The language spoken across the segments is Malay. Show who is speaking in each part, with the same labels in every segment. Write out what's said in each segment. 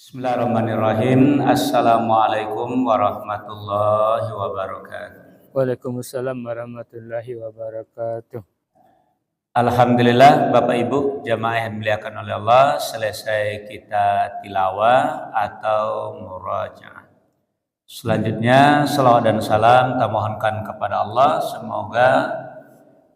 Speaker 1: Bismillahirrahmanirrahim. Assalamualaikum warahmatullahi wabarakatuh.
Speaker 2: Waalaikumsalam warahmatullahi wabarakatuh.
Speaker 1: Alhamdulillah Bapak Ibu jamaah yang dimuliakan oleh Allah, selesai kita tilawah atau murajaah. Selanjutnya salawat dan salam kita mohonkan kepada Allah, semoga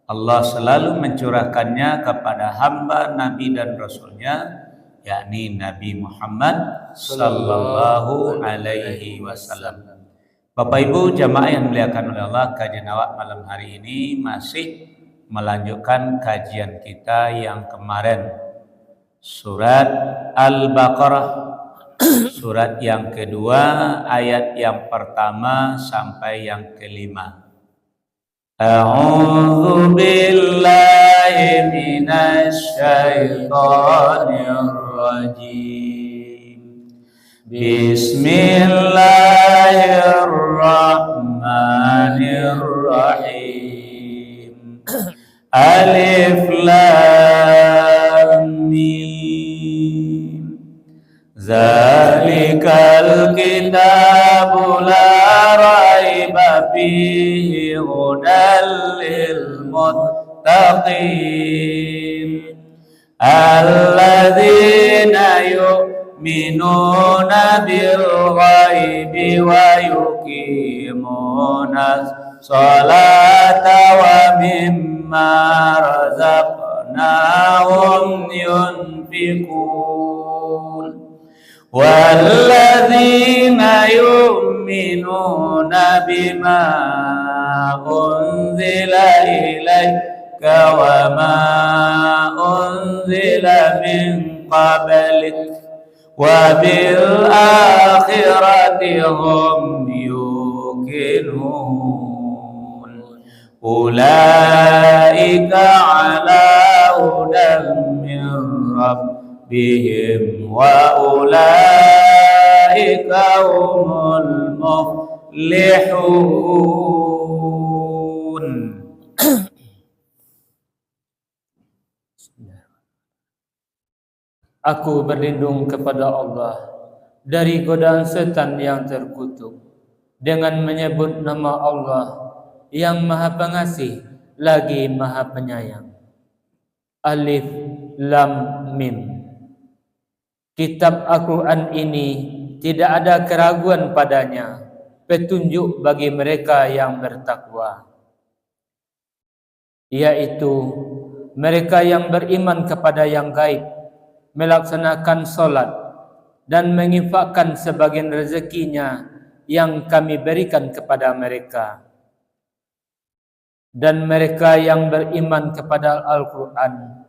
Speaker 1: Allah selalu mencurahkannya kepada hamba Nabi dan Rasulnya, yakni Nabi Muhammad sallallahu alaihi wasallam. Bapak Ibu jamaah yang dimuliakan oleh Allah, kajian awak malam hari ini masih melanjutkan kajian kita yang kemarin, surat Al-Baqarah, surat yang kedua, ayat yang pertama sampai yang kelima. A'udzu billahi minasy syaithanir rajim. Bismillahirrahmanirrahim. Alif Lam Mim. Zalikal kitabu la raiba fihi hudal lil muttaqin alladzina yu'minuna bil ghaibi wa yuqimuna sholata wa mimma razaqnahum yunfiqun walladzina yu'minuna bima unzila ilaika wa ma unzila min qablik wa bil akhirati hum yuqinun ulaika ala hudan min rabbihim wa ulaika humul muflihun.
Speaker 2: Aku berlindung kepada Allah dari godaan setan yang terkutuk dengan menyebut nama Allah yang Maha Pengasih lagi Maha Penyayang. Alif Lam Mim. Kitab Al-Quran ini tidak ada keraguan padanya, petunjuk bagi mereka yang bertakwa, yaitu mereka yang beriman kepada yang gaib, melaksanakan solat dan menginfakkan sebagian rezekinya yang kami berikan kepada mereka. Dan mereka yang beriman kepada Al-Quran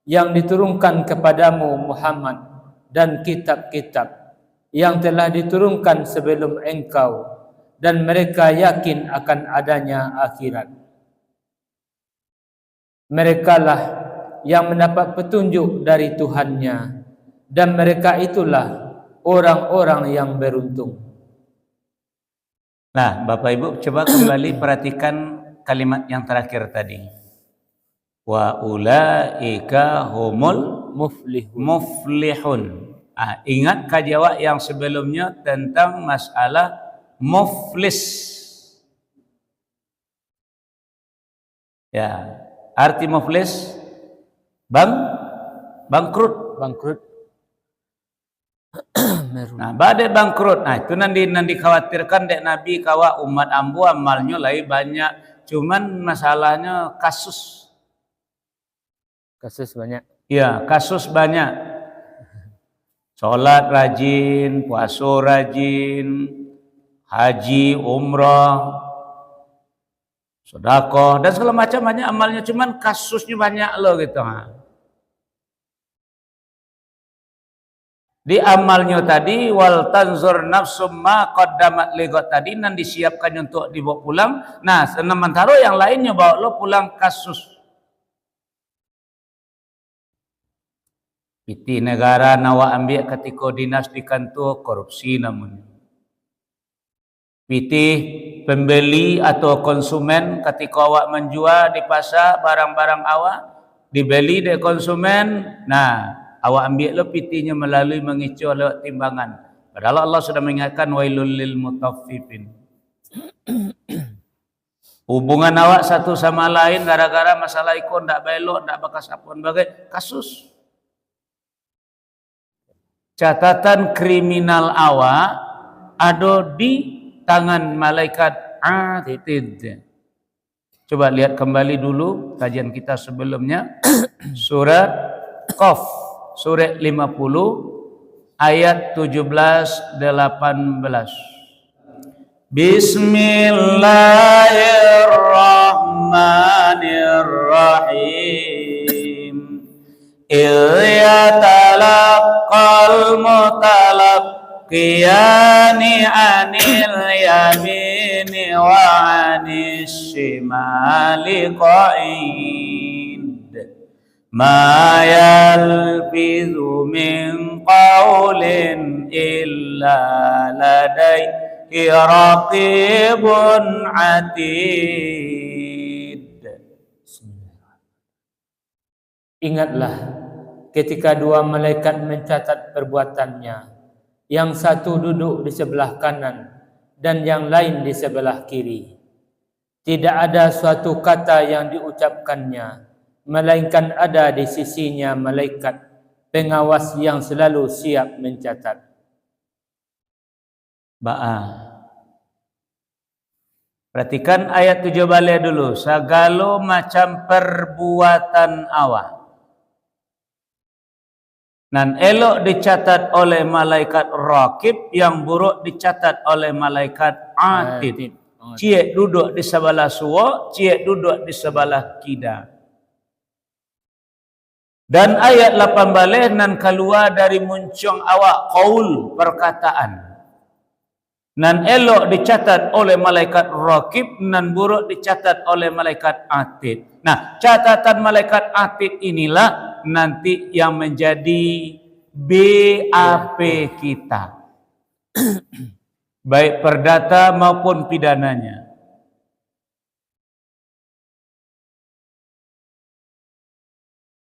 Speaker 2: yang diturunkan kepadamu Muhammad dan kitab-kitab yang telah diturunkan sebelum engkau, dan mereka yakin akan adanya akhirat. Merekalah yang mendapat petunjuk dari Tuhannya, dan mereka itulah orang-orang yang beruntung.
Speaker 1: Nah, Bapak Ibu coba kembali perhatikan kalimat yang terakhir tadi. Wa ulaika humul muflihun. Ingat kajian yang sebelumnya tentang masalah muflis. Ya, arti muflis bangkrut. Nah, badai bangkrut. Nah, itu nanti khawatirkan dek Nabi kawa umat ambu amalnya lagi banyak, cuman masalahnya kasus
Speaker 2: banyak.
Speaker 1: Ya, kasus banyak. Sholat rajin, puasa rajin, haji, umrah, sedekah dan segala macam banyak amalnya, cuman kasusnya banyak loh gitu. Di amalnya tadi wal tanzur nafsum ma qaddamat ligat tadi nan disiapkan untuk dibawa pulang. Nah, sementara yang lainnya bawa lo pulang kasus. Piti negara nawa ambil ketika dinas di kantor korupsi namun. Piti pembeli atau konsumen ketika awak menjual di pasar barang-barang awak dibeli dari konsumen. Nah, awak ambil lo pitinya melalui mengicu lewat timbangan. Padahal Allah sudah mengingatkan wailul lil mutaffifin. Hubungan awak satu sama lain gara-gara masalah ikon ndak belok, ndak bakas apun bagai kasus. Catatan kriminal awak ada di tangan malaikat atid. Coba lihat kembali dulu kajian kita sebelumnya. Surat Qaf, surat 50 ayat 17-18. Bismillahirrahmanirrahim. Yatalaqqal mutalaqqiyani 'anil yamini wa 'anis shimali qa'id. Ma yalfidhu min qawlin illa ladayhi raqibun atid.
Speaker 2: Ingatlah ketika dua malaikat mencatat perbuatannya, yang satu duduk di sebelah kanan dan yang lain di sebelah kiri. Tidak ada suatu kata yang diucapkannya, melainkan ada di sisinya malaikat pengawas yang selalu siap mencatat.
Speaker 1: Perhatikan ayat 7 balik dulu. Segala macam perbuatan awak nan elok dicatat oleh malaikat raqib, yang buruk dicatat oleh malaikat atid. Cie duduk di sebelah suwa, cie duduk di sebelah kida. Dan ayat 8 balik nan keluar dari muncung awak qaul, perkataan. Nan elok dicatat oleh malaikat raqib, nan buruk dicatat oleh malaikat atid. Nah, catatan malaikat atid inilah nanti yang menjadi BAP kita. Baik perdata maupun pidananya.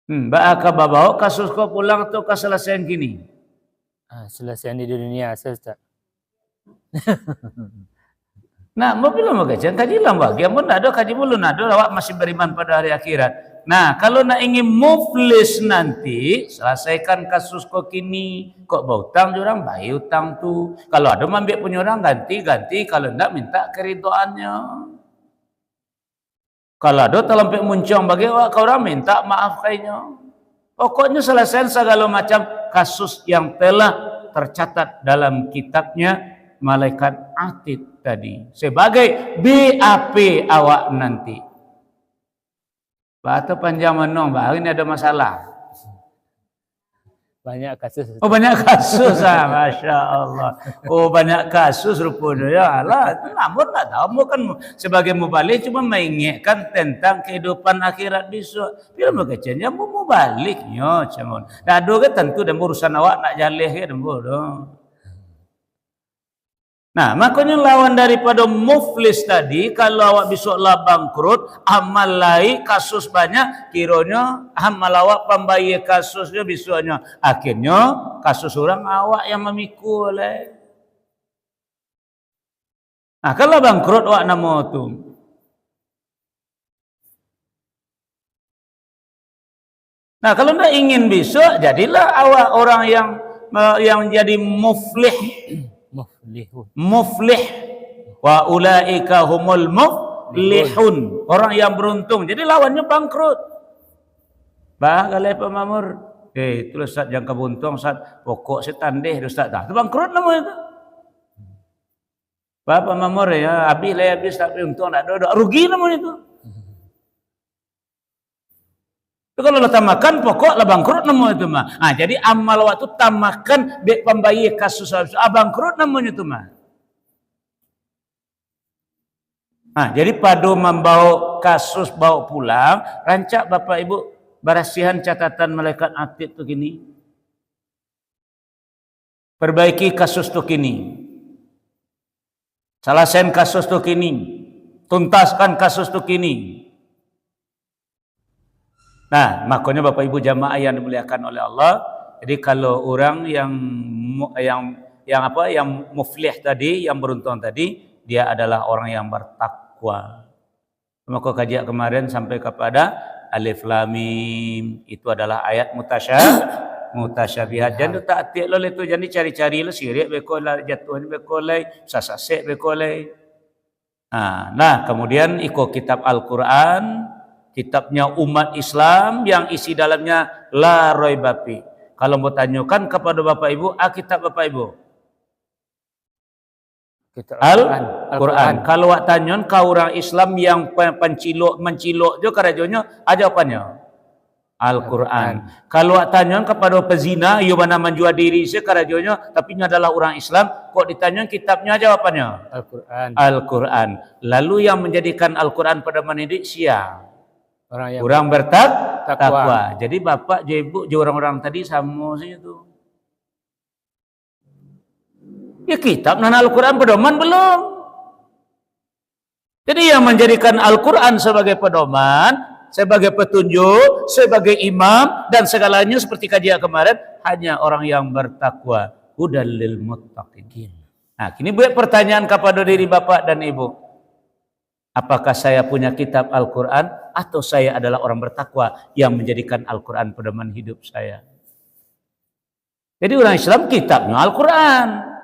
Speaker 1: Mbak bawa kasus kau pulang tu keselesaian kini.
Speaker 2: Selesai di dunia, Ustaz.
Speaker 1: Nah, mau bilang mau kajian kaji lah bagi, ampun tak ada kaji belum ada, awak masih beriman pada hari akhirat. Nah, kalau nak ingin muflis nanti, selesaikan kasus kau kini, kok berhutang orang bayar hutang tu. Kalau ada ambil punya orang ganti, kalau tidak minta keridoannya. Kalau ada terlampau muncung bagi awak kau orang minta maaf kayaknya. Pokoknya selesaikan segala macam kasus yang telah tercatat dalam kitabnya malaikat atid tadi sebagai BAP awak nanti. Batu panjang menong, hari ini ada masalah.
Speaker 2: Banyak kasus.
Speaker 1: Oh, banyak kasus Masya Allah. Oh, banyak kasus rupanya. Ya Allah, namun tak tahu, mau kan sebagai mubalik cuma mengingatkan tentang kehidupan akhirat besok. Bila makanya mau baliknya cuman. Dah ada kan tentu dan urusan awak nak jalih ke dembo. Nah, makanya lawan daripada muflis tadi, kalau awak besok lah bangkrut, amal lain kasus banyak, kiranya amal awak pembayar kasusnya besoknya. Akhirnya kasus orang awak yang memikul. Nah, kalau bangkrut awak nama tu. Nah, kalau tidak ingin besok, jadilah awak orang yang jadi muflih. Muflih wa ulaika humul muflihun, orang yang beruntung. Jadi lawannya bangkrut. Bagalai pemamur. Itu Ustaz yang kebuntung, Ustaz pokok setandeh Ustaz dah. Itu bangkrut namanya itu. Bapak mamur ya, habis tapi untung tak ada, rugi namanya itu. Itu kalau lo tamakan pokok lah bangkrut namanya itu mah. Nah, jadi amal waktu tamakan dek pembayar kasus bangkrut namanya itu mah. Nah, jadi padu membawa kasus bawa pulang, rancak Bapak Ibu barasihan catatan malaikat atid tu kini. Perbaiki kasus tu kini. Selesaikan kasus tu kini. Tuntaskan kasus tu kini. Nah, makanya Bapak Ibu jamaah yang dimuliakan oleh Allah, Jadi kalau orang yang muflih tadi, yang beruntung tadi, dia adalah orang yang bertakwa. Maka kajian kemarin sampai kepada alif lam mim, itu adalah ayat mutasyabihat. Jangan tak atik lo itu, jadi cari-cari lo sirik bekolai, jatuh bekolai, sasasek bekolai. Nah, kemudian ikut kitab Al-Quran, kitabnya umat Islam yang isi dalamnya la raiba fi. Kalau mau tanyakan kepada Bapak Ibu, kitab Bapak Ibu Al-Quran. Kalau wak tanyon kau orang Islam yang mencilok jo karajonyo, jawapannya Al-Quran. Kalau wak tanyon kepada pezina, yo mana menjual diri se karajonyo, tapi nya adalah orang Islam, kok ditanyon kitabnya, jawapannya Al-Quran. Lalu yang menjadikan Al-Quran pada mendidik siapa? Orang bertakwa. Jadi bapak, ibu, orang-orang tadi sama saja tu. Ya kitab dan Al-Quran pedoman belum. Jadi yang menjadikan Al-Quran sebagai pedoman, sebagai petunjuk, sebagai imam dan segalanya seperti kajian kemarin, hanya orang yang bertakwa. Hudal lil muttaqin. Nah, kini buat pertanyaan kepada diri bapak dan ibu. Apakah saya punya kitab Al-Quran atau saya adalah orang bertakwa yang menjadikan Al-Quran pedoman hidup saya? Jadi orang Islam kitabnya Al-Quran.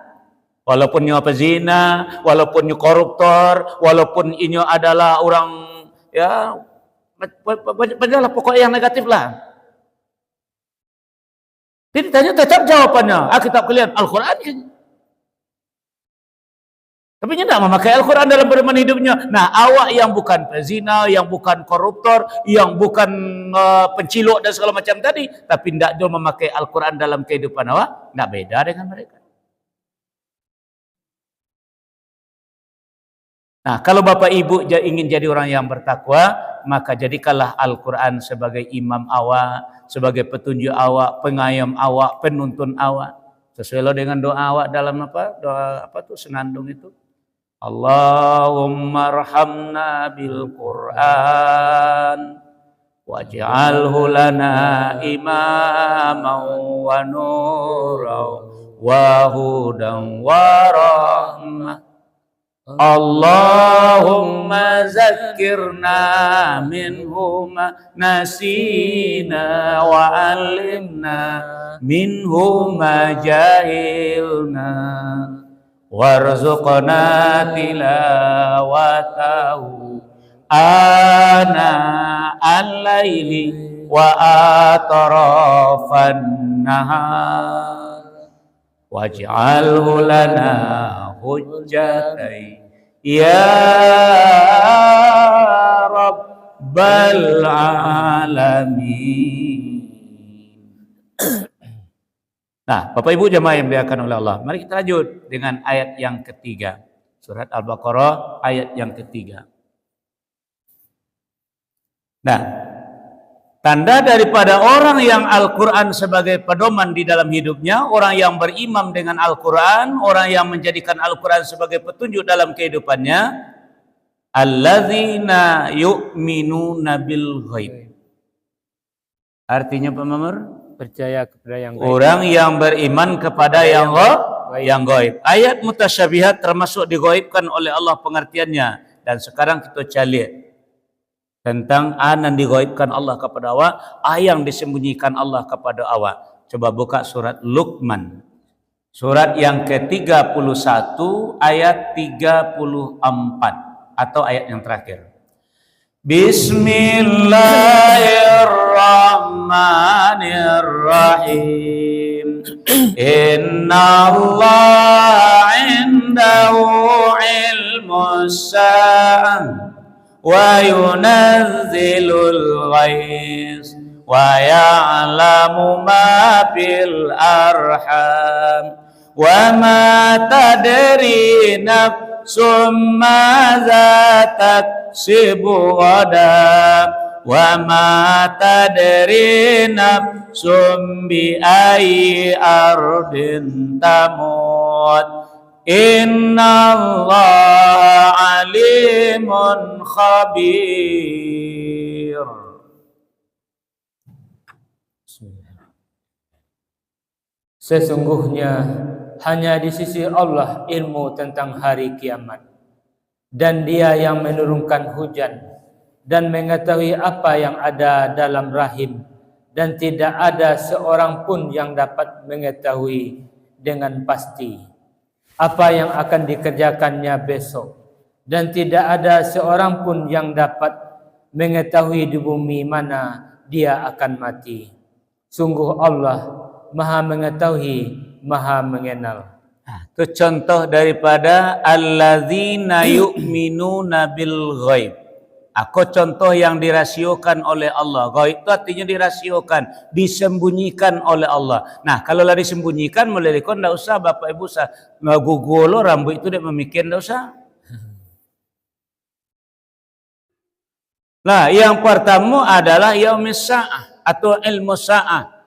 Speaker 1: Walaupun nyo pezina, walaupun nyo koruptor, walaupun inyo adalah orang ya banyak pokoknya yang negatif lah. Jadi tanya tetap jawabannya, kitab kalian Al-Quran. Tapi dia tidak memakai Al-Quran dalam pedoman hidupnya. Nah, awak yang bukan pezina, yang bukan koruptor, yang bukan pencilok dan segala macam tadi, tapi tidak jual memakai Al-Quran dalam kehidupan awak, tidak beda dengan mereka. Nah, kalau Bapak Ibu ingin jadi orang yang bertakwa, maka jadikanlah Al-Quran sebagai imam awak, sebagai petunjuk awak, pengayom awak, penuntun awak. Sesuai dengan doa awak dalam doa senandung itu. Allahumma arhamna bil Quran waj'alhu lana imaman wa nuran wa hudan wa rahmah. Allahumma zakkirna minhu ma nasina wa alimna minhu ma jahilna warzuqna tilawatahu ana al-laili wa atrafan nahar waj'alhu lana hujjatai ya Rabbal Alamin. Nah, Bapak Ibu jemaah yang dimuliakan oleh Allah, mari kita lanjut dengan ayat yang ketiga. Surat Al-Baqarah ayat yang ketiga. Nah, tanda daripada orang yang Al-Quran sebagai pedoman di dalam hidupnya, orang yang berimam dengan Al-Quran, orang yang menjadikan Al-Quran sebagai petunjuk dalam kehidupannya, alladzina yu'minuna bil ghaib. Artinya Pak Mamur?
Speaker 2: Percaya kepada yang gaib.
Speaker 1: Orang yang beriman kepada yang gaib. Ayat mutasyabihat termasuk digaibkan oleh Allah pengertiannya. Dan sekarang kita cari tentang yang digaibkan Allah kepada awak, yang disembunyikan Allah kepada awak. Coba buka surat Luqman. Surat yang ke-31 ayat 34 atau ayat yang terakhir. Bismillahirrahmanirrahim. Innallaha 'indahu 'ilmus sa'ah wa yunazzilul ghais wa ya'lamu ma fil arham wa ma tadri nafsum madza taksibu ghadan wa ma tadri nafsum bi ayyi ardin tamut. Innallaha alimun khabir.
Speaker 2: Sesungguhnya hanya di sisi Allah ilmu tentang hari kiamat, dan Dia yang menurunkan hujan dan mengetahui apa yang ada dalam rahim, dan tidak ada seorang pun yang dapat mengetahui dengan pasti apa yang akan dikerjakannya besok, dan tidak ada seorang pun yang dapat mengetahui di bumi mana dia akan mati. Sungguh Allah Maha mengetahui, Maha mengenal.
Speaker 1: Itu contoh daripada alladzina yu'minuna bil ghaib. Aku contoh yang dirasiokan oleh Allah. Ghaib itu artinya dirasiokan, disembunyikan oleh Allah. Nah, kalau lah disembunyikan mulai lekon enggak usah Bapak Ibu usah ngagugolo rambut itu dia memikir enggak usah. Nah, yang pertama adalah yaumis sa'ah atau ilmu sa'ah.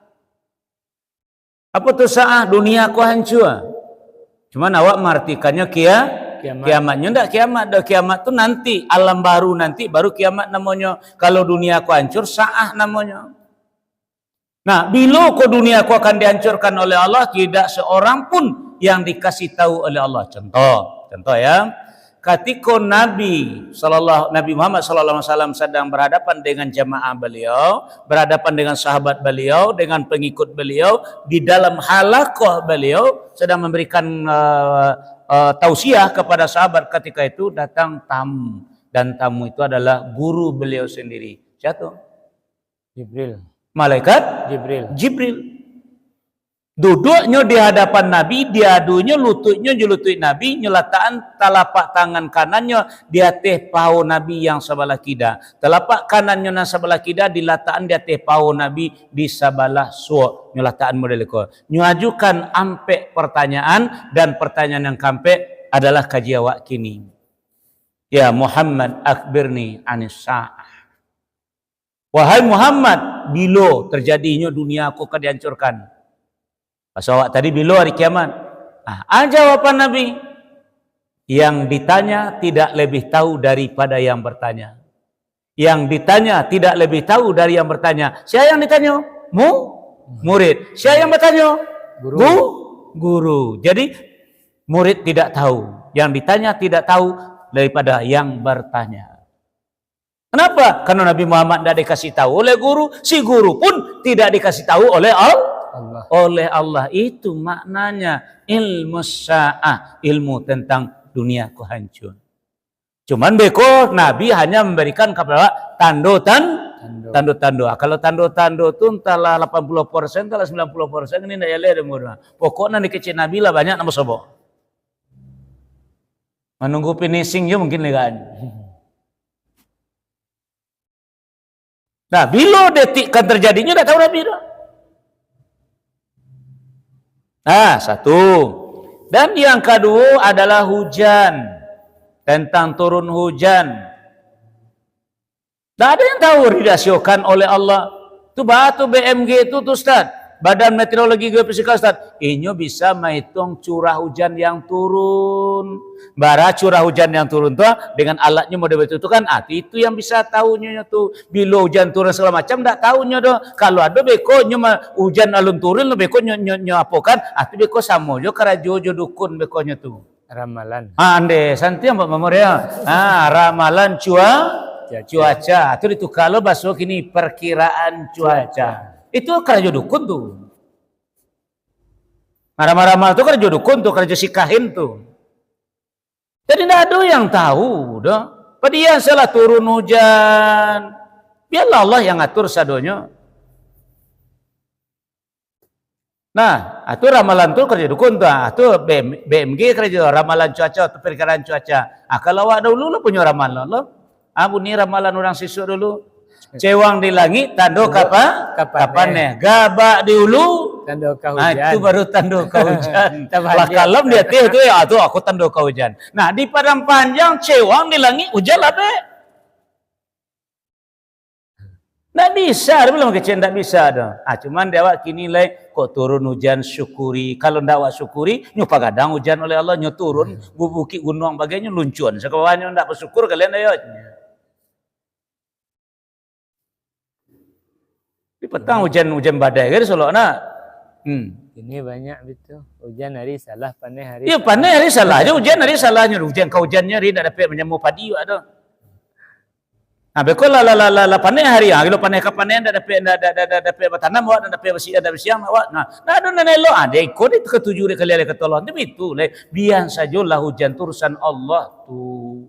Speaker 1: Apa tu sa'ah? Dunia aku hancur. Cuman awak mengartikannya kiamatnya enggak kiamat. Dah kiamat tu nanti, alam baru nanti baru kiamat namanya. Kalau dunia aku hancur, sa'ah namanya. Nah, bila ko dunia aku akan dihancurkan oleh Allah, tidak seorang pun yang dikasih tahu oleh Allah. Contoh ya. Ketika Nabi Muhammad sallallahu alaihi wasallam sedang berhadapan dengan jemaah beliau, berhadapan dengan sahabat beliau, dengan pengikut beliau, di dalam halaqah beliau sedang memberikan tausiah kepada sahabat. Ketika itu datang tamu, dan tamu itu adalah guru beliau sendiri. Siapa?
Speaker 2: Jibril.
Speaker 1: Malaikat Jibril. Duduknya di hadapan Nabi, diadunya lututnya di lutut Nabi, nyelataan telapak tangan kanannya di atas paha Nabi yang sebelah kiri. Telapak kanannya yang sebelah kiri dilataan di atas paha Nabi di sebelah suak. Nyelataan model itu. Nyajukan ampe pertanyaan, dan pertanyaan yang kampe adalah kaji awak kini. Ya Muhammad, akhbirni anis sa'ah. Wahai Muhammad, bila terjadinya dunia aku akan dihancurkan? Pas awak tadi bila hari kiamat? Jawapan Nabi. Yang ditanya tidak lebih tahu daripada yang bertanya. Yang ditanya tidak lebih tahu dari yang bertanya. Siapa yang ditanya? Murid. Siapa yang bertanya? Guru. Jadi murid tidak tahu. Yang ditanya tidak tahu daripada yang bertanya. Kenapa? Karena Nabi Muhammad tidak dikasih tahu oleh guru. Si guru pun tidak dikasih tahu oleh Allah. Itu maknanya ilmu sa'ah, ilmu tentang dunia ku hancur. Cuman beko Nabi hanya memberikan kepada tanda-tanda. Kalau tanda-tanda tu entahlah 80%, entahlah 90%, ini tidak ada murah. Pokoknya di kecil Nabi lah banyak nama sobok. Menunggu finishing je mungkin legaan. Nah, bila detik kan terjadinya dah tahu Nabi dah. Nah, satu. Dan yang kedua adalah hujan. Tentang turun hujan. Tak ada yang tahu dirasiokan oleh Allah. Tu batu BMG itu tu Ustaz. Badan Meteorologi Geofisika Ustaz. Inyo bisa menghitung curah hujan yang turun. Bara curah hujan yang turun tu dengan alatnya model itu kan. Itu yang bisa tahunya tu. Bila hujan turun segala macam tak tahunya tu. Kalau ada beko hujan alun turun beko nyo apa kan? Itu beko sama jo karajo dukun bekonya tu.
Speaker 2: Ramalan.
Speaker 1: Ande santi mbak memoria. Ramalan cuaca. Itu kalau bahasa kini perkiraan cuaca. Itu kerja dukun tuh. Ramal-ramal itu kerja dukun tuh, kerja sikahin tuh. Jadi tidak ada yang tahu. Dia salah turun hujan. Biarlah Allah yang ngatur sadonya. Nah, itu ramalan tuh kerja dukun tuh. Itu BMG kerja ramalan cuaca atau perkiraan cuaca. Kalau awak dulu lo punya ramalan lo. Bunyi ramalan orang siswa dulu. Cewang di langit, tanda kapan gabak di hulu, tanda hujan. Itu baru tanda hujan. Lah kalau dia itu ya itu aku tanda hujan. Nah, di padang panjang cewang di langit hujan lah be. Nggak bisa, dia bilang kecil nggak bisa dah. Cuman dia awak kini kok turun hujan syukuri. Kalau ndak awak syukuri, nyupa kadang hujan oleh Allah nyo turun, bukit gunung bagainya luncuan. Sekawanya ndak bersyukur kalian ayo. Di petang hujan badai kan solok nak.
Speaker 2: Ini banyak betul. Hujan hari salah, panen hari
Speaker 1: Ya
Speaker 2: salah.
Speaker 1: panen hari salah je, hujan hari salahnya. Hujan kau hujannya hari tak dapat menjamu padi wak tu. Bekol la panen hari kalau panen ka panen tak dapat bertanam wak, tak dapat bersih ada bersiang wak. Nah ada nelo ada ikut itu ketujuh dia kali kata Allah. Tapi itu biar sajalah hujan tu urusan Allah tu.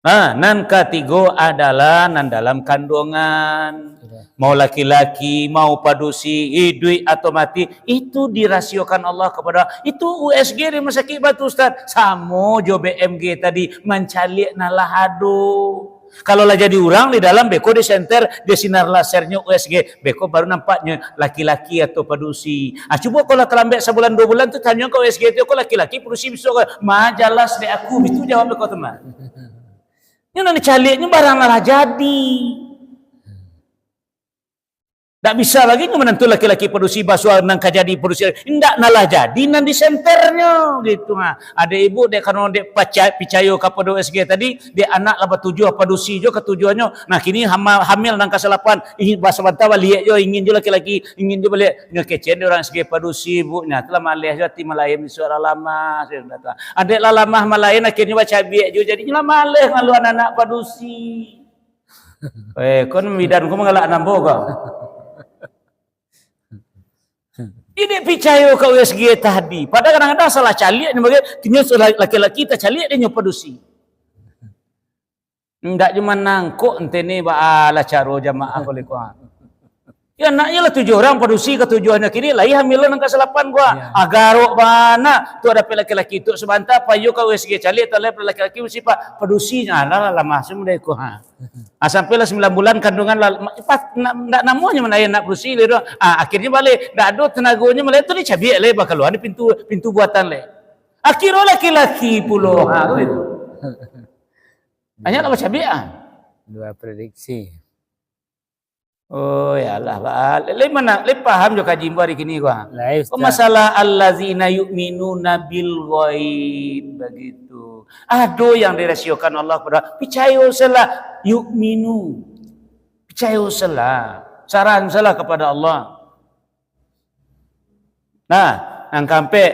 Speaker 1: Nan ketiga adalah nan dalam kandungan. Mau laki-laki, mau padusi, hidup atau mati, itu dirasiokan Allah kepada itu USG di Rumah Sakit Batu Ustaz. Samo jo BMG tadi mencalik nalahado. Kalau lah jadi orang di dalam beko di center di sinar lasernya USG, beko baru nampaknya laki-laki atau padusi. Coba kalau terlambat sebulan 2 bulan tu tanya ke USG tu kau laki-laki padusi besok majalah de aku itu jawab kau teman. Ini nanti caliknya barang lah jadi. Tak bisa lagi menentu laki-laki produksi basuh nang jadi produksi. Ndak nalah jadi nan di senternya gitu Ada ibu dek kalau dek percaya kepada SG tadi, dia anak laba 7 produksi jo ketujuannya. Nah kini hamil nang kasalapan ingin bahasa bantah lihat jo ingin jo laki-laki ingin jo balik ngekecen orang SG produksi ibunya. Telah malih jo ti malayan suara lama. Ada lah lama malayan akhirnya baca biak jo jadi lah malih ngalu anak produksi. Kon bidan ko mengalak nambo kau. Ini percaya ke USG tadi. Padahal kadang-kadang salah calik ni bagi laki-laki kita calik dia nyopadusi. Ndak cuma nangkuk ente ni ba'ala caro jamaah boleh kuat. Ya naknya lah 7 orang padusi ketujuannya kini lai hamilan nang kasalapan gua. Ya. Agarok bana tu ada laki-laki tu sebentar payu ke USG calik tale laki-laki mesti pak padusinya lah masuk deh ku sampailah 9 bulan kandungan ndak namunya menayan nak padusi le akhirnya balik ndak ada tenaganya melihat tu ni cabiak le bakal luar ni pintu buatan le. Akhirnya laki-laki puluh tu itu. Hanya apa cabiak?
Speaker 2: Dua prediksi.
Speaker 1: Oh ya Allah, le mana le paham jo kaji hari kini gua. Masalah allazina yu'minuna bil ghaib begitu. Ada yang dirasiokan Allah kepada percaya salah yu'minu. Percaya salah, saran salah kepada Allah. Nah, nang kampe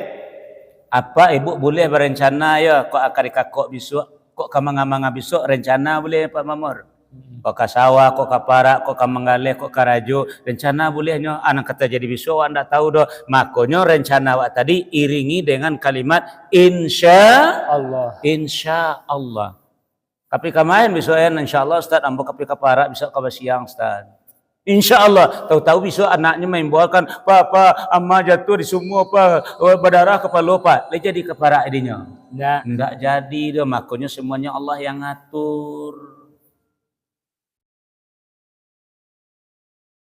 Speaker 1: apa ibu boleh berencana ya kok akar kakok besok, kok kamang-amang besok rencana boleh Pak Mamor. Kok ka sawah, kok ka parak, kok ka manggaleh, kok ka rajo, rencana bolehnya anak kata jadi besok anda tahu doh. Makanya rencana wak tadi iringi dengan kalimat insya Allah. Tapi kemarin besok insya Allah Ustaz ambo kapi ka parak besok ka siang Ustaz. Insya Allah tahu-tahu besok anaknya main bawakan papa amma jatuh di semua berdarah kepala pak. Dia jadi ke parak idenya. Enggak jadi doh. Makanya semuanya Allah yang ngatur.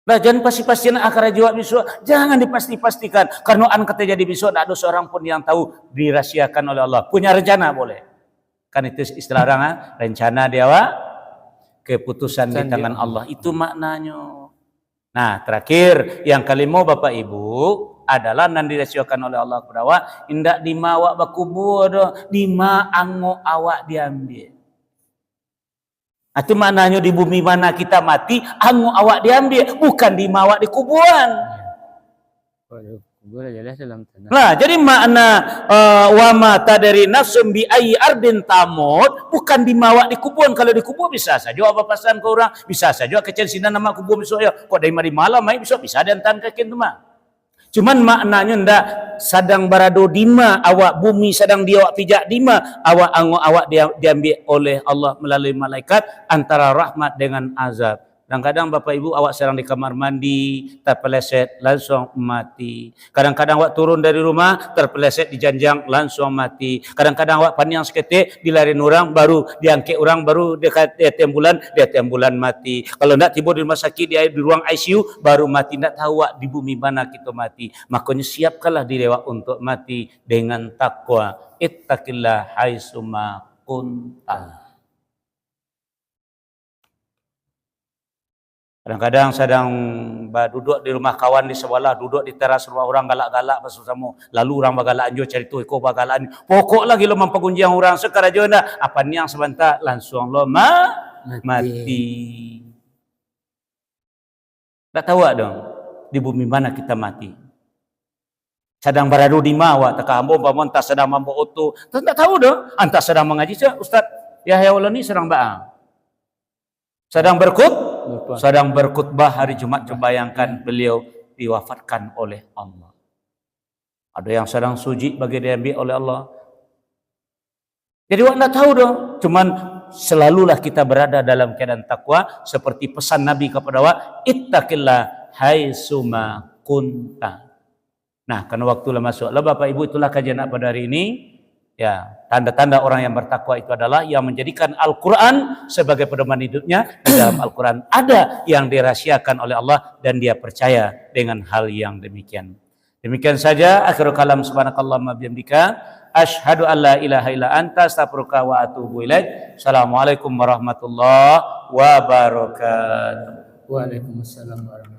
Speaker 1: Jangan pasti-pastikan akar jawab besok. Jangan dipasti-pastikan. Karena an kata jadi besok, tak ada seorang pun yang tahu dirahsiakan oleh Allah. Punya rencana boleh. Kan itu istilah orang, rencana dia keputusan di tangan Allah. Itu maknanya. Nah, terakhir yang kelima Bapak Ibu adalah nan dirahsiakan oleh Allah kepada awak. Indak dimawak bakubur doh, dima ango awak diambil. Itu maknanya di bumi mana kita mati, angu awak diambil, bukan dimawak di kuburan.
Speaker 2: Kubur jelas dalam tanah.
Speaker 1: Nah, jadi makna wa mata dari nafsum bi ayyi ardin tamut, bukan dimawak di kuburan. Kalau di kubur bisa saja apa pasan ke orang, bisa saja kecil sini nama kubur besok ya. Kok dari malam mai besok bisa dantan kakin tu mah. Cuman maknanya ndak sedang berado dima awak bumi sedang diawak pijak dima awak diambil oleh Allah melalui malaikat antara rahmat dengan azab. Kadang-kadang Bapak Ibu awak sedang di kamar mandi terpeleset langsung mati. Kadang-kadang awak turun dari rumah terpeleset di janjang langsung mati. Kadang-kadang awak pandang seketik dilarin orang baru diangkat orang baru dekat dia tembulan mati. Kalau nak tiba di rumah sakit di ruang ICU baru mati. Tak tahu awak di bumi mana kita mati. Makanya siapkanlah diri awak untuk mati dengan takwa. Ittaqillah haitsuma kunta. Kadang-kadang sedang duduk di rumah kawan di sebelah, duduk di teras rumah orang galak-galak bersama. Lalu orang bagalak anjo cari tu iko bagalan. Pokok lagi lo mempegunjiang orang sekarang aja ndak. Apa ni yang sebentar langsung lo mati. Tak tahu dong. di bumi mana kita mati. Sedang beradu di mawa, tak ambo paman tak sedang mampu oto. Tak tahu dah, anta sedang mengaji Ustaz Yahya Ulani sedang baang. Sedang berkhutbah hari Jumat. Bayangkan beliau diwafatkan oleh Allah. Ada yang sedang suji bagi diambil oleh Allah. Jadi awak tak tahu dah. Cuman selalulah kita berada dalam keadaan takwa seperti pesan Nabi kepada awak, ittaqillah haitsuma kunta. Nah, karena waktulah masuk. Lah Bapak Ibu, itulah kajian pada hari ini. Ya, tanda-tanda orang yang bertakwa itu adalah yang menjadikan Al-Quran sebagai pedoman hidupnya. Di dalam Al-Quran ada yang dirahasiakan oleh Allah dan dia percaya dengan hal yang demikian. Demikian saja akhirul kalam, subhanakallahumma bihamdika asyhadu an la ilaha illa anta astaghfiruka wa atubu ilaik. Assalamualaikum warahmatullahi wabarakatuh.
Speaker 2: Waalaikumsalam warahmatullahi wabarakatuh.